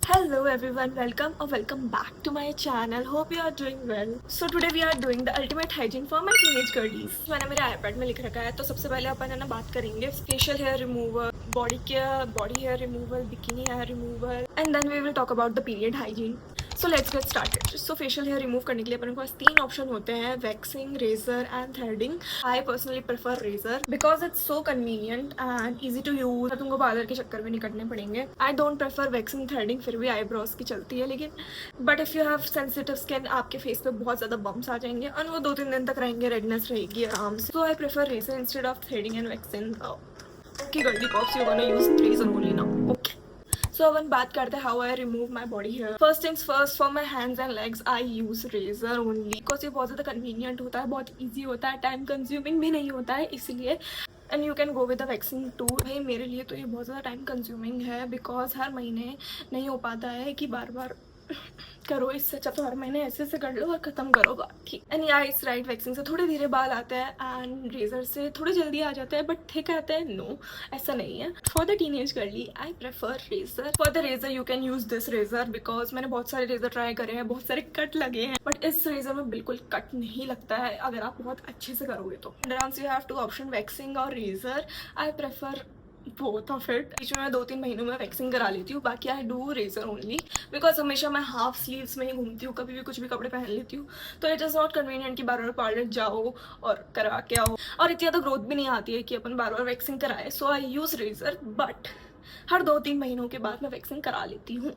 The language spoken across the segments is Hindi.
Hello everyone, welcome or welcome back to my channel. Hope you are doing well. So today we are doing the ultimate hygiene for my teenage girlies. मैंने मेरे iPad में लिख रखा है, तो सबसे पहले अपन है ना बात करेंगे facial hair removal, body care, body hair removal, bikini hair removal, and then we will talk about the period hygiene. So let's get started. So facial hair remove करने के लिए अपने पास 3 ऑप्शन होते हैं, waxing, razor and threading. I personally prefer razor because it's so convenient and easy to use. तुमको पार्लर के चक्कर में नहीं कटने पड़ेंगे। I don't prefer waxing, threading, फिर भी आईब्रोज की चलती है, लेकिन but if you have sensitive skin, आपके फेस पे बहुत ज़्यादा बम्स आ जाएंगे और वो 2-3 दिन तक रहेंगे, रेडनेस रहेगी आराम से। So I prefer razor instead of threading and waxing. Okay girly pops, you gonna use razor only now. Okay, so अपन बात करते हैं how I remove my body hair. First things first, for my hands and legs I use razor only because ये बहुत ज़्यादा कन्वीनियंट होता है, बहुत ईजी होता है, टाइम कंज्यूमिंग भी नहीं होता है, इसलिए। And you can go with the waxing too. भाई मेरे लिए तो ये बहुत ज़्यादा टाइम कंज्यूमिंग है बिकॉज हर महीने नहीं हो पाता है कि बार बार करो, इससे अच्छा तो हर महीने ऐसे ऐसे कर लो और ख़त्म करो बात, ठीक। एंड या इस राइट, वैक्सिंग से थोड़े धीरे बाल आते हैं एंड रेजर से थोड़े जल्दी आ जाते हैं, बट थिक आते हैं। नो, ऐसा नहीं है। For the teenage girly I prefer razor. For the razor you can use this razor because मैंने बहुत सारे रेजर ट्राई करे हैं, बहुत सारे कट लगे हैं, बट इस रेजर में बिल्कुल कट नहीं लगता है अगर आप बहुत अच्छे से करोगे तो। And you have 2 option, waxing और razor. I prefer both of it. बीच में मैं 2-3 महीनों में वैक्सिंग करा लेती हूँ, बाकी I do razor only because हमेशा मैं हाफ स्लीव्स में ही घूमती हूँ, कभी भी कुछ भी कपड़े पहन लेती हूँ, तो इट इज़ नॉट कन्वीनियंट कि बार बार पार्लर जाओ और करवा के आओ, और इतनी ज़्यादा ग्रोथ भी नहीं आती है कि अपन बार बार वैक्सिंग कराए। सो आई यूज़ रेजर, बट हर 2-3 महीनों के बाद मैं वैक्सिंग करा लेती हूँ।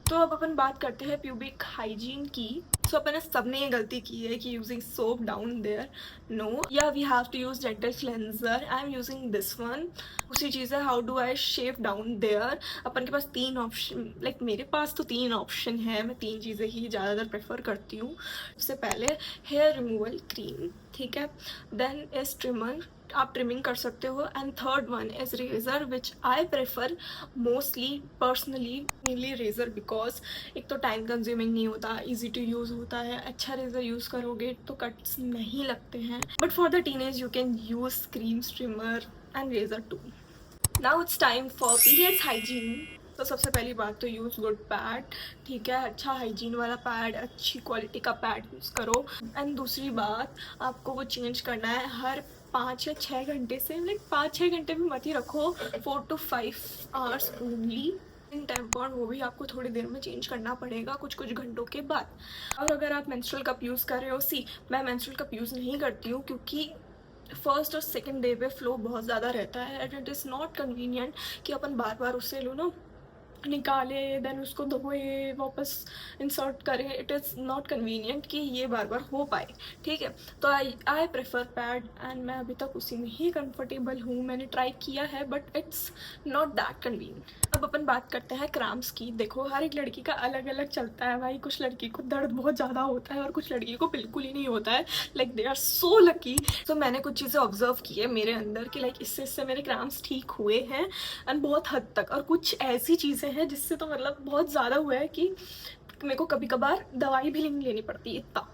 तो अब अपन बात करते हैं प्यूबिक हाइजीन की। सो अपन ने सबने ये गलती की है कि using soap down there. No, yeah we have to use dental cleanser. I am using this one. दूसरी चीज़ है, how do I shave down there. अपन के पास 3 ऑप्शन, लाइक मेरे पास तो 3 ऑप्शन है, मैं 3 चीज़ें ही ज़्यादातर प्रेफर करती हूँ। उससे पहले हेयर रिमूवल क्रीम, ठीक है, देन इज ट्रिमर, आप ट्रिमिंग कर सकते हो, and third one is razor which I prefer mostly personally, mainly razor because एक तो टाइम कंज्यूमिंग नहीं होता, इजी टू यूज़ होता है, अच्छा रेजर यूज़ करोगे तो कट्स नहीं लगते हैं। But for the teenage you can use cream, trimmer and razor too. Now it's time for periods hygiene. तो सबसे पहली बात तो यूज़ गुड पैड, ठीक है, अच्छा हाइजीन वाला पैड, अच्छी क्वालिटी का पैड यूज़ करो। एंड दूसरी बात, आपको वो चेंज करना है हर 5 या 6 घंटे से, लाइक 5-6 घंटे भी मत ही रखो, 4 to 5 hours only. In tampon वो भी आपको थोड़ी देर में चेंज करना पड़ेगा, कुछ कुछ घंटों के बाद। और अगर आप मेंस्ट्रुअल कप यूज़ कर रहे हो, मैं मेंस्ट्रुअल कप यूज़ नहीं करती हूँ क्योंकि फर्स्ट और सेकंड डे पे फ्लो बहुत ज़्यादा रहता है and it is not convenient कि अपन बार बार उससे लो ना निकाले, देन उसको धोए, वापस इंसर्ट करें। इट इज़ नॉट कन्वीनियंट कि ये बार बार हो पाए, ठीक है। तो आई प्रेफर पैड एंड मैं अभी तक उसी में ही कंफर्टेबल हूँ। मैंने ट्राई किया है but it's not that convenient. अब अपन बात करते हैं क्रैम्प्स की। देखो हर एक लड़की का अलग अलग चलता है भाई, कुछ लड़की को दर्द बहुत ज़्यादा होता है और कुछ लड़की को बिल्कुल ही नहीं होता है, like they are so lucky. तो मैंने कुछ चीज़ें ऑब्जर्व की है मेरे अंदर कि लाइक इससे मेरे क्रैम्प्स ठीक हुए हैं एंड बहुत हद तक, और कुछ ऐसी चीज़ें हैं जिससे तो मतलब बहुत ज़्यादा हुआ है कि मेरे को कभी कभार दवाई भी नहीं लेनी पड़ती इतना।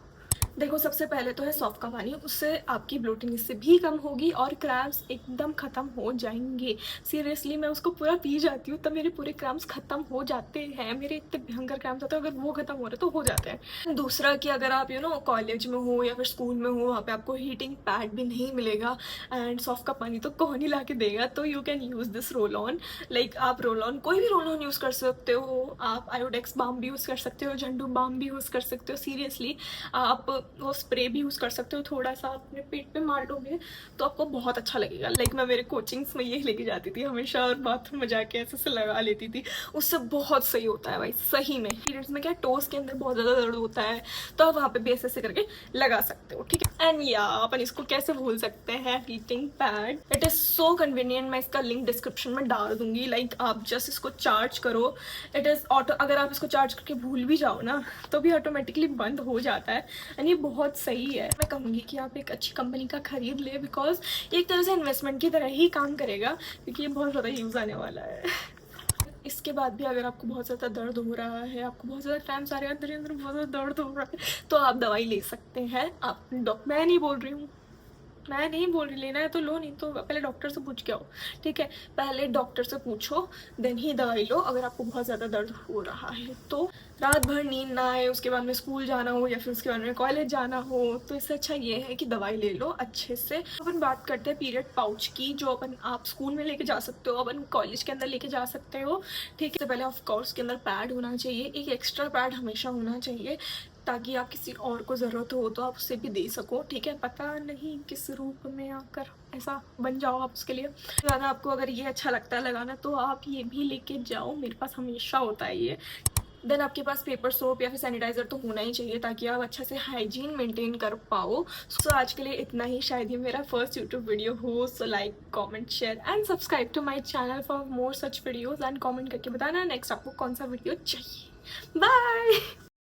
देखो सबसे पहले तो है सौंफ का पानी, उससे आपकी ब्लोटिंग इससे भी कम होगी और क्रैम्प्स एकदम ख़त्म हो जाएंगे। सीरियसली मैं उसको पूरा पी जाती हूँ तब मेरे पूरे क्रैम्प्स ख़त्म हो जाते हैं। मेरे इतने भयंकर क्रैम्प्स होते हैं, अगर वो ख़त्म हो रहे तो हो जाते हैं। दूसरा कि अगर आप कॉलेज में हो या फिर स्कूल में हो, वहाँ पे आपको हीटिंग पैड भी नहीं मिलेगा एंड सौंफ का पानी तो कौन ही ला के देगा, तो you can use this roll on. Like आप रोल ऑन, कोई भी रोल ऑन यूज़ कर सकते हो, आप आयोडेक्स बाम भी यूज़ कर सकते हो, झंडू बाम भी यूज़ कर सकते हो। सीरियसली आप वो स्प्रे भी यूज़ कर सकते हो, थोड़ा सा अपने पेट पे मार लोगे तो आपको बहुत अच्छा लगेगा। लाइक मैं मेरे कोचिंग्स में ये लेके जाती थी हमेशा और बाथरूम में जाके ऐसे से लगा लेती थी, उससे बहुत सही होता है भाई सही में। पीरियड्स में क्या टोस के अंदर बहुत ज़्यादा दर्द होता है तो आप वहाँ पे भी ऐसे करके लगा सकते हो, ठीक है। एंड या अपन इसको कैसे भूल सकते हैं, heating pad. It is so convenient, मैं इसका लिंक डिस्क्रिप्शन में डाल दूंगी। लाइक आप जस्ट इसको चार्ज करो, इट इज़ ऑटो, अगर आप इसको चार्ज करके भूल भी जाओ ना तो भी ऑटोमेटिकली बंद हो जाता है एंड ये बहुत सही है। मैं कहूँगी कि आप एक अच्छी कंपनी का खरीद ले बिकॉज एक तरह से इन्वेस्टमेंट की तरह ही काम करेगा क्योंकि ये बहुत ज़्यादा यूज़ आने वाला है। इसके बाद भी अगर आपको बहुत ज़्यादा दर्द हो रहा है, आपको बहुत ज़्यादा क्रैम्प्स आ रहे हैं, अंदर अंदर बहुत ज़्यादा दर्द हो रहा है, तो आप दवाई ले सकते हैं। आप मैं नहीं बोल रही हूँ, मैं नहीं बोल रही लेना है तो लो, नहीं तो पहले डॉक्टर से पूछ के आओ, ठीक है। पहले डॉक्टर से पूछो, देन ही दवाई लो। अगर आपको बहुत ज़्यादा दर्द हो रहा है तो रात भर नींद ना आए, उसके बाद में स्कूल जाना हो या फिर उसके बाद में कॉलेज जाना हो, तो इससे अच्छा ये है कि दवाई ले लो अच्छे से। अपन बात करते हैं पीरियड पाउच की, जो अपन आप स्कूल में लेके जा सकते हो, अपन कॉलेज के अंदर लेके जा सकते हो, ठीक है। इससे पहले ऑफ कोर्स के अंदर पैड होना चाहिए, एक एक्स्ट्रा पैड हमेशा होना चाहिए, ताकि आप किसी और को ज़रूरत हो तो आप उसे भी दे सको, ठीक है। पता नहीं किस रूप में आकर ऐसा बन जाओ आप उसके लिए। ज़्यादा आपको अगर ये अच्छा लगता है लगाना तो आप ये भी लेके जाओ, मेरे पास हमेशा होता है ये। देन आपके पास पेपर सोप या फिर सैनिटाइज़र तो होना ही चाहिए, ताकि आप अच्छा से हाइजीन मेंटेन कर पाओ। सो आज के लिए इतना ही, शायद ये मेरा फर्स्ट यूट्यूब वीडियो हो। So like, comment, share and subscribe to my channel for more such videos, and comment करके बताना नेक्स्ट आपको कौन सा वीडियो चाहिए। बाय।